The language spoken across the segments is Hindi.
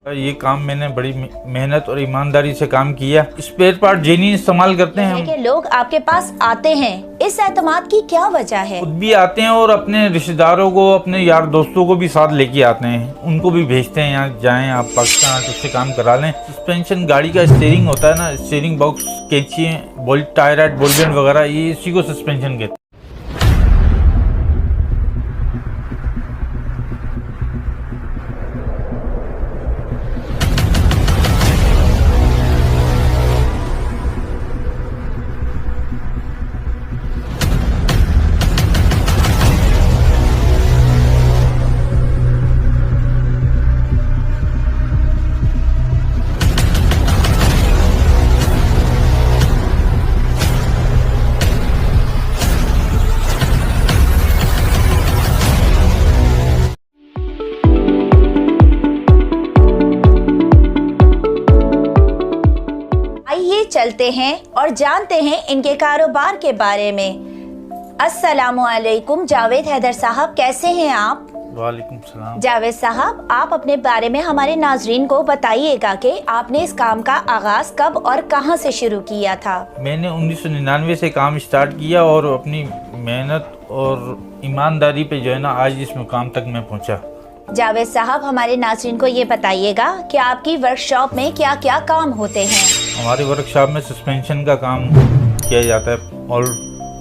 ये काम मैंने बड़ी मेहनत और ईमानदारी से काम किया। स्पेयर पार्ट जेन्युइन इस्तेमाल करते हैं कि लोग आपके पास आते हैं, इस एतमाद की क्या वजह है? खुद भी आते हैं और अपने रिश्तेदारों को, अपने यार दोस्तों को भी साथ लेके आते हैं, उनको भी भेजते हैं यहाँ जाएं आप पाकिस्तान तो उससे काम करा लें। सस्पेंशन गाड़ी का स्टीयरिंग होता है ना, स्टीयरिंग बॉक्स, कैंची, बोल्ट, टायर, बोल जॉइंट वगैरह, ये इसी को सस्पेंशन कहते हैं। चलते हैं और जानते हैं इनके कारोबार के बारे में। अस्सलामुअलैकुम जावेद हैदर साहब, कैसे हैं आप? वालेकुम सलाम। जावेद साहब, आप अपने बारे में हमारे नाजरीन को बताइएगा कि आपने इस काम का आगाज कब और कहां से शुरू किया था? मैंने 1999 से काम स्टार्ट किया और अपनी मेहनत और ईमानदारी पे जो है ना आज इस मुकाम तक मैं पहुंचा। जावेद साहब, हमारे नाज़रीन को ये बताइएगा कि आपकी वर्कशॉप में क्या क्या काम होते हैं? हमारे वर्कशॉप में सस्पेंशन का काम किया जाता है और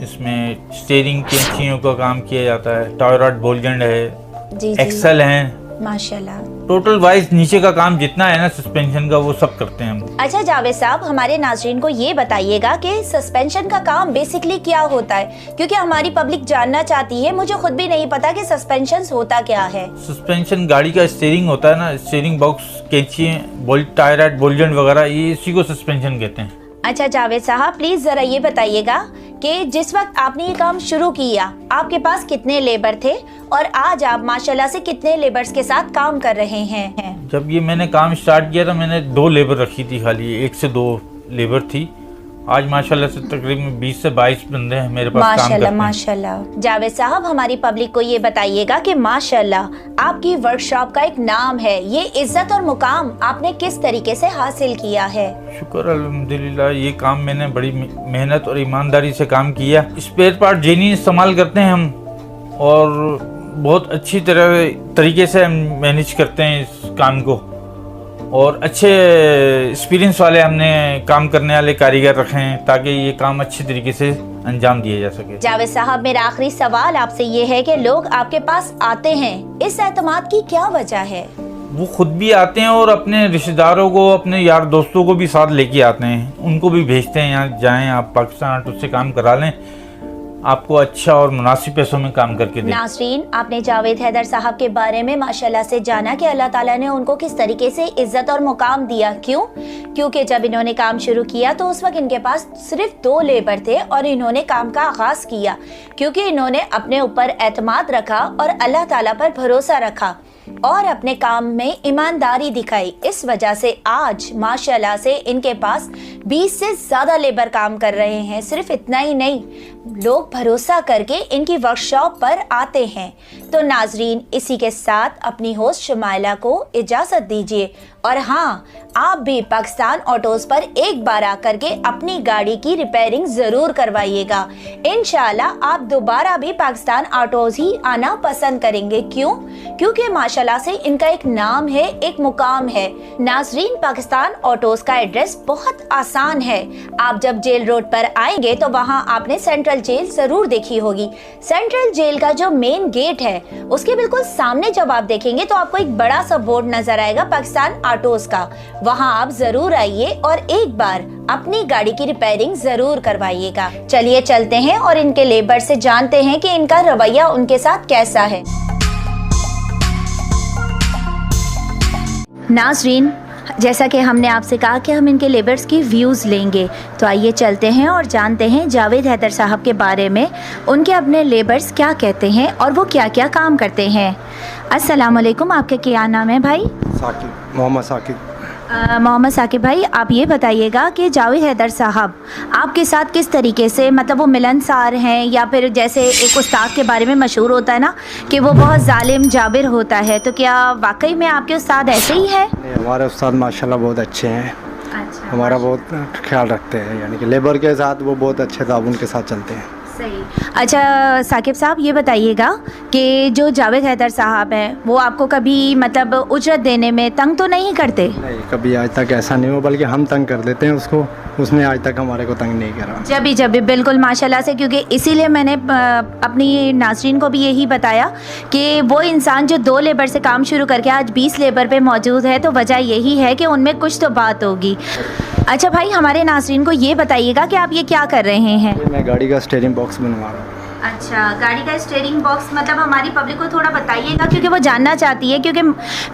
इसमें स्टीयरिंग कैंचियों का काम किया जाता है, टायर बोल जॉइंट है, जी एक्सल है, माशाल्लाह। टोटल वाइज नीचे का काम जितना है ना सस्पेंशन का वो सब करते हैं हम। अच्छा जावेद साहब, हमारे नाज़रीन को ये बताइएगा कि सस्पेंशन का काम बेसिकली क्या होता है, क्योंकि हमारी पब्लिक जानना चाहती है। मुझे खुद भी नहीं पता कि सस्पेंशन होता क्या है। सस्पेंशन गाड़ी का स्टीयरिंग होता है ना, स्टीयरिंग बॉक्स, कैंची, बोल्ट, टायर, बोल जॉइंट वगैरह, ये इसी को सस्पेंशन कहते हैं। अच्छा जावेद साहब, प्लीज जरा ये बताइएगा कि जिस वक्त आपने ये काम शुरू किया आपके पास कितने लेबर थे और आज आप माशाल्लाह से कितने लेबर्स के साथ काम कर रहे हैं? जब ये मैंने काम स्टार्ट किया था मैंने 2 लेबर रखी थी, खाली 1 से 2 लेबर थी। आज माशाल्लाह से तकरीबन 20 से 22 बंदे हैं मेरे पास काम करते हैं। माशाल्लाह। जावेद साहब, हमारी पब्लिक को ये बताइएगा कि माशाल्लाह आपकी वर्कशॉप का एक नाम है, ये इज्जत और मुकाम आपने किस तरीके से हासिल किया है? शुक्र अल्हम्दुलिल्लाह, ये काम मैंने बड़ी मेहनत और ईमानदारी से काम किया। स्पेयर पार्ट जेन्युइन इस्तेमाल करते हैं हम और बहुत अच्छी तरीके से हम मैनेज करते हैं इस काम को और अच्छे एक्सपीरियंस वाले हमने काम करने वाले कारीगर रखे हैं ताकि ये काम अच्छे तरीके से अंजाम दिया जा सके। जावेद साहब, मेरा आखिरी सवाल आपसे ये है कि लोग आपके पास आते हैं, इस एतमाद की क्या वजह है? वो खुद भी आते हैं और अपने रिश्तेदारों को, अपने यार दोस्तों को भी साथ लेके आते हैं, उनको भी भेजते हैं यहाँ जाएं आप पाकिस्तान तो उससे काम करा लें, आपको अच्छा और मुनासिब पैसों में काम करके दें। नाज़रीन, आपने जावेद हैदर साहब के बारे में माशाल्लाह से जाना कि अल्लाह ताला ने उनको किस तरीके से इज्जत और मुकाम दिया। क्यों? क्योंकि जब इन्होंने काम शुरू किया तो उस वक्त इनके पास सिर्फ 2 लेबर थे और इन्होंने काम का आगाज किया क्योंकि इन्होंने अपने ऊपर एतमाद रखा और अल्लाह ताला पर भरोसा रखा और अपने काम में ईमानदारी दिखाई। इस वजह से आज माशाल्लाह से इनके पास 20 से ज़्यादा लेबर काम कर रहे हैं। सिर्फ इतना ही नहीं, लोग भरोसा करके इनकी वर्कशॉप पर आते हैं। तो नाजरीन, इसी के साथ अपनी होस्ट शुमाइला को इजाज़त दीजिए और हाँ, आप भी पाकिस्तान ऑटोज़ पर एक बार आकर के अपनी गाड़ी की रिपेयरिंग ज़रूर करवाइएगा। इंशाल्लाह आप दोबारा भी पाकिस्तान ऑटोज़ ही आना पसंद करेंगे। क्यों? क्योंकि माशाल्लाह से इनका एक नाम है, एक मुकाम है। नाजरीन, पाकिस्तान ऑटोज़ का एड्रेस बहुत आसान है। आप जब जेल रोड पर आएंगे तो वहाँ आपने सेंट्रल जेल जरूर देखी होगी। सेंट्रल जेल का जो मेन गेट है उसके बिल्कुल सामने जब आप देखेंगे तो आपको एक बड़ा सा बोर्ड नजर आएगा पाकिस्तान ऑटोज़ का। वहाँ आप जरूर आइए और एक बार अपनी गाड़ी की रिपेयरिंग जरूर करवाइएगा। चलिए चलते हैं और इनके लेबर से जानते हैं कि इनका रवैया उनके साथ कैसा है। नाजरीन, जैसा कि हमने आपसे कहा कि हम इनके लेबर्स की व्यूज़ लेंगे, तो आइए चलते हैं और जानते हैं जावेद हैदर साहब के बारे में, उनके अपने लेबर्स क्या कहते हैं और वो क्या क्या काम करते हैं। अस्सलाम वालेकुम, आपका क्या नाम है भाई? साकिब, मोहम्मद साकिब। मोहम्मद साकिब भाई, आप ये बताइएगा कि जावेद हैदर साहब आपके साथ किस तरीके से, मतलब वो मिलनसार हैं या फिर जैसे एक उस्ताद के बारे में मशहूर होता है ना कि वो बहुत जालिम जाबिर होता है, तो क्या वाकई में आपके उस्ताद ऐसे ही हैं? हमारे उस्ताद माशाल्लाह बहुत अच्छे हैं। अच्छा, हमारा बहुत ख्याल रखते हैं, यानी कि लेबर के साथ वो बहुत अच्छे ताउन के साथ चलते हैं। सही। अच्छा साकिब साहब, ये बताइएगा कि जो जावेद हैदर साहब हैं वो आपको कभी मतलब उजरत देने में तंग तो नहीं करते? नहीं, कभी आज तक ऐसा नहीं हुआ, बल्कि हम तंग कर देते हैं उसको, उसने आज तक हमारे को तंग नहीं करा। जब भी बिल्कुल माशाल्लाह से, क्योंकि इसीलिए मैंने अपनी नाज़रीन को भी यही बताया कि वो इंसान जो 2 लेबर से काम शुरू करके आज 20 लेबर पे मौजूद है, तो वजह यही है कि उनमें कुछ तो बात होगी। अच्छा भाई, हमारे नाज़रीन को ये बताइएगा कि आप ये क्या कर रहे हैं? मैं गाड़ी का स्टीयरिंग बॉक्स बनवा रहा हूँ। अच्छा, गाड़ी का स्टीयरिंग बॉक्स, मतलब हमारी पब्लिक को थोड़ा बताइएगा क्योंकि वो जानना चाहती है, क्योंकि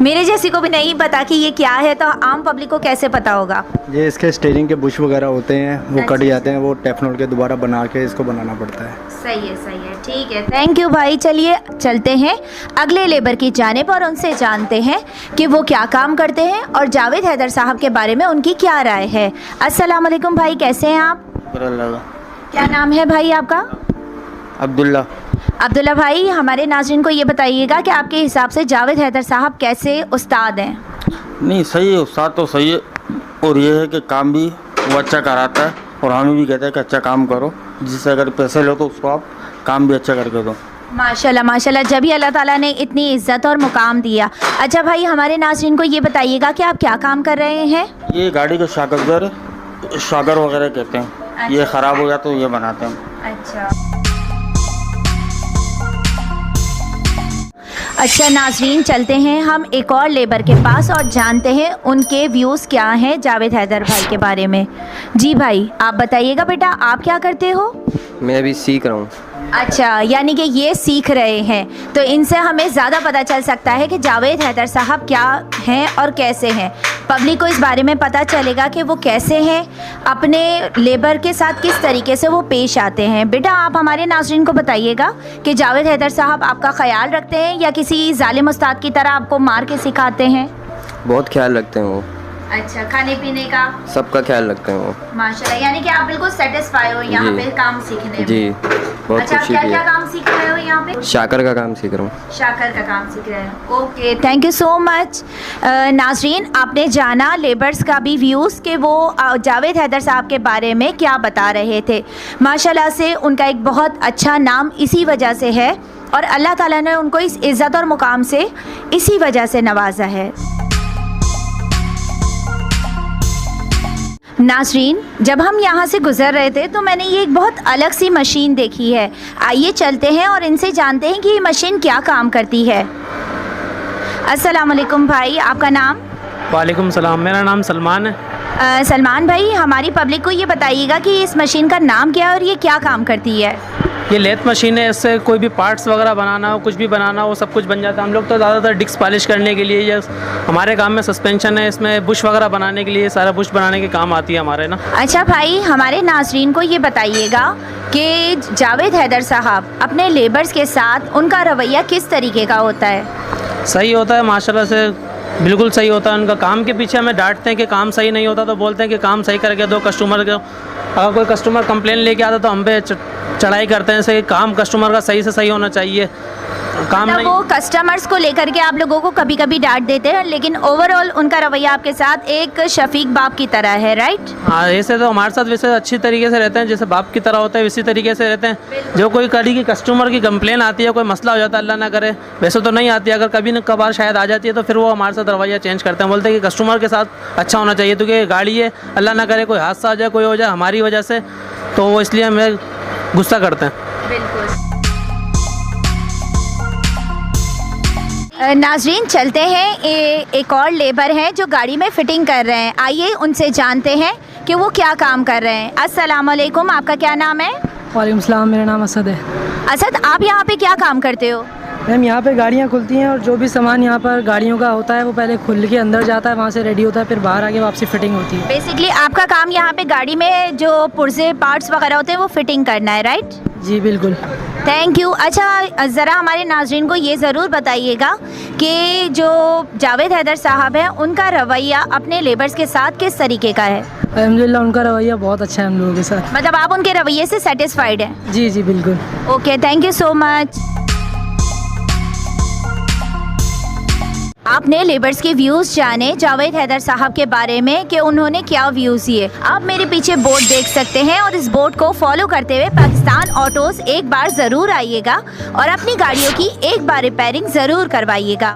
मेरे जैसी को भी नहीं पता कि ये क्या है, तो आम पब्लिक को कैसे पता होगा? ये इसके स्टीयरिंग के बुश वगैरह होते हैं, वो अच्छा। कट जाते हैं, वो टेफनॉल के दोबारा बना के इसको बनाना पड़ता है। सही है, ठीक है, थैंक यू भाई। चलिए चलते हैं अगले लेबर की जानिब और उनसे जानते हैं कि वो क्या काम करते हैं और जावेद हैदर साहब के बारे में उनकी क्या राय है। अस्सलाम वालेकुम भाई, कैसे हैं आप? क्या नाम है भाई आपका? अब्दुल्ला भाई, हमारे नाज़रीन को ये बताइएगा कि आपके हिसाब से जावेद हैदर साहब कैसे उस्ताद हैं? नहीं, सही है, उस्ताद तो सही है, और ये है कि काम भी वो अच्छा कराता है, और हमें भी कहता है कि अच्छा काम करो, जिससे अगर पैसे लो तो उसको आप काम भी अच्छा करके दो। माशाल्लाह माशाल्लाह, जब ही अल्लाह ताला ने इतनी इज्जत और मुकाम दिया। अच्छा भाई, हमारे नाज़रीन को ये बताइएगा कि आप क्या काम कर रहे हैं? ये गाड़ी का शागर वगैरह कहते हैं। ये ख़राब हो गया तो ये बनाते हैं। अच्छा नाज़रीन, चलते हैं हम एक और लेबर के पास और जानते हैं उनके व्यूज़ क्या हैं जावेद हैदर भाई के बारे में। जी भाई, आप बताइएगा बेटा, आप क्या करते हो? मैं अभी सीख रहा हूँ। अच्छा, यानी कि ये सीख रहे हैं, तो इनसे हमें ज़्यादा पता चल सकता है कि जावेद हैदर साहब क्या हैं और कैसे हैं। पब्लिक को इस बारे में पता चलेगा कि वो कैसे हैं, अपने लेबर के साथ किस तरीके से वो पेश आते हैं। बेटा, आप हमारे नाज़रीन को बताइएगा कि जावेद हैदर साहब आपका ख्याल रखते हैं या किसी जालिम उस्ताद की तरह आपको मार के सिखाते हैं? बहुत ख्याल रखते हैं वो। अच्छा, खाने पीने का सबका ख्याल रखते हैं वो। माशाल्लाह, यानी कि आप बिल्कुल सेटिस्फाई हो यहाँ पे काम सीखने में? जी, बहुत अच्छा, खुशी क्या की क्या है। काम सीख रहे हो यहाँ पे? शाकर का काम सीख रहा हूँ। शाकर का काम सीख रहे हैं, okay, thank you so much. नाज़रीन, आपने जाना लेबर्स का भी व्यूज़ कि वो जावेद हैदर साहब के बारे में क्या बता रहे थे। माशाल्लाह से उनका एक बहुत अच्छा नाम इसी वजह से है और अल्लाह ताला ने उनको इस इज़्ज़त और मुकाम से इसी वजह से नवाजा है। नाज़रीन, जब हम यहाँ से गुज़र रहे थे तो मैंने ये एक बहुत अलग सी मशीन देखी है। आइए चलते हैं और इनसे जानते हैं कि ये मशीन क्या काम करती है। अस्सलाम वालेकुम भाई, आपका नाम? वालेकुम सलाम, मेरा नाम सलमान है। सलमान भाई, हमारी पब्लिक को ये बताइएगा कि इस मशीन का नाम क्या है और ये क्या काम करती है? ये लेथ मशीन है, इससे कोई भी पार्ट्स वगैरह बनाना हो, कुछ भी बनाना हो, सब कुछ बन जाता है। हम लोग तो ज़्यादातर डिस्क पॉलिश करने के लिए, या हमारे काम में सस्पेंशन है, इसमें बुश वगैरह बनाने के लिए, सारा बुश बनाने के काम आती है हमारे ना। अच्छा भाई, हमारे नाज़रीन को ये बताइएगा कि जावेद हैदर साहब अपने लेबर्स के साथ उनका रवैया किस तरीके का होता है? सही होता है माशाल्लाह से, बिल्कुल सही होता है। उनका काम के पीछे हमें डांटते हैं कि काम सही नहीं होता, तो बोलते हैं कि काम सही करके दो कस्टमर को। अगर कोई कस्टमर कंप्लेन लेके आता तो हम पे चढ़ाई करते हैं, जैसे कि काम कस्टमर का सही से सही होना चाहिए, काम मतलब नहीं। वो कस्टमर्स को लेकर के आप लोगों को कभी कभी डांट देते हैं, लेकिन ओवरऑल उनका रवैया आपके साथ एक शफीक बाप की तरह है, राइट? हाँ, ऐसे तो हमारे साथ वैसे अच्छी तरीके से रहते हैं, जैसे बाप की तरह होता है इसी तरीके से रहते हैं। जो कोई कभी की कस्टमर की कंप्लेन आती है, कोई मसला हो जाता है, अल्लाह ना करे, वैसे तो नहीं आती है, अगर कभी न कभार शायद आ जाती है तो फिर वो हमारे साथ रवैया चेंज करते हैं, बोलते हैं कि कस्टमर के साथ अच्छा होना चाहिए, क्योंकि गाड़ी है, अल्लाह ना करे कोई हादसा हो जाए, कोई हो जाए हमारी वजह से, तो वो इसलिए हमें गुस्सा करते हैं। बिल्कुल। नाज़रीन, चलते हैं, एक और लेबर हैं जो गाड़ी में फ़िटिंग कर रहे हैं। आइए उनसे जानते हैं कि वो क्या काम कर रहे हैं। अस्सलाम वालेकुम, आपका क्या नाम है? वालेकुम सलाम, मेरा नाम असद है। असद, आप यहाँ पे क्या काम करते हो? मैम, यहाँ पे गाड़ियाँ खुलती हैं और जो भी सामान यहाँ पर गाड़ियों का होता है वो पहले खुल के अंदर जाता है, वहाँ से रेडी होता है, फिर बाहर आके वापसी फिटिंग होती है। बेसिकली आपका काम यहाँ पे गाड़ी में जो पुर्जे पार्ट्स वगैरह होते हैं वो फिटिंग करना है, राइट? जी बिल्कुल। Thank you. अच्छा, ज़रा हमारे नाज़रीन को ये ज़रूर बताइएगा कि जो जावेद हैदर साहब हैं उनका रवैया अपने लेबर्स के साथ किस तरीके का है? अल्हम्दुलिल्लाह उनका रवैया बहुत अच्छा है हम लोगों के साथ। मतलब आप उनके रवैये से सेटिस्फाइड हैं? जी जी बिल्कुल। Okay, thank you so much. आपने लेबर्स के व्यूज़ जाने जावेद हैदर साहब के बारे में कि उन्होंने क्या व्यूज़ दिए। आप मेरे पीछे बोर्ड देख सकते हैं और इस बोर्ड को फॉलो करते हुए पाकिस्तान ऑटोज़ एक बार ज़रूर आइएगा और अपनी गाड़ियों की एक बार रिपेयरिंग ज़रूर करवाइएगा।